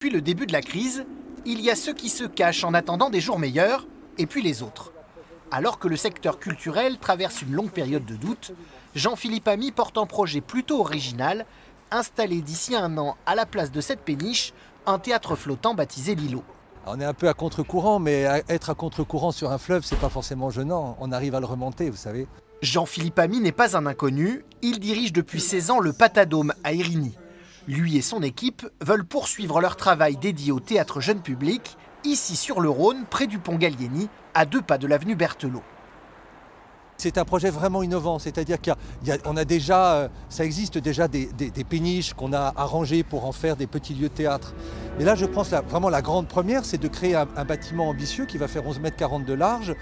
Depuis le début de la crise, il y a ceux qui se cachent en attendant des jours meilleurs, et puis les autres. Alors que le secteur culturel traverse une longue période de doute, Jean-Philippe Amy porte un projet plutôt original, installer d'ici 1 an à la place de cette péniche un théâtre flottant baptisé l'Îlot. On est un peu à contre-courant, mais être à contre-courant sur un fleuve, c'est pas forcément gênant. On arrive à le remonter, vous savez. Jean-Philippe Amy n'est pas un inconnu, il dirige depuis 16 ans le Patadome à Érigny. Lui et son équipe veulent poursuivre leur travail dédié au théâtre jeune public, ici sur le Rhône, près du pont Gallieni, à 2 pas de l'avenue Berthelot. C'est un projet vraiment innovant, c'est-à-dire qu'on a déjà, ça existe déjà des péniches qu'on a arrangées pour en faire des petits lieux de théâtre. Mais là, je pense vraiment la grande première, c'est de créer un bâtiment ambitieux qui va faire 11,40 m de large,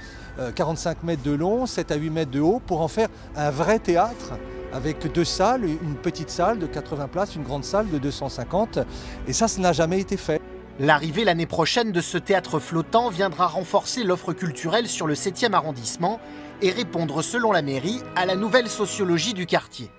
45 m de long, 7 à 8 mètres de haut, pour en faire un vrai théâtre avec 2 salles, une petite salle de 80 places, une grande salle de 250. Et ça n'a jamais été fait. L'arrivée l'année prochaine de ce théâtre flottant viendra renforcer l'offre culturelle sur le 7e arrondissement et répondre, selon la mairie, à la nouvelle sociologie du quartier.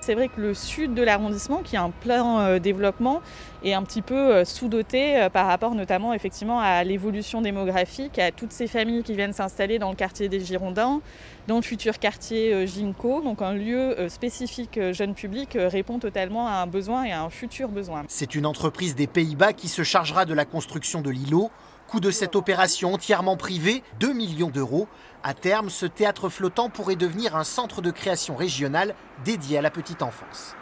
C'est vrai que le sud de l'arrondissement, qui a un plein développement, est un petit peu sous-doté par rapport notamment effectivement à l'évolution démographique, à toutes ces familles qui viennent s'installer dans le quartier des Girondins, dans le futur quartier Ginko. Donc un lieu spécifique jeune public répond totalement à un besoin et à un futur besoin. C'est une entreprise des Pays-Bas qui se chargera de la construction de l'îlot. Coût de cette opération entièrement privée, 2 millions d'euros. À terme, ce théâtre flottant pourrait devenir un centre de création régionale dédié à la petite enfance.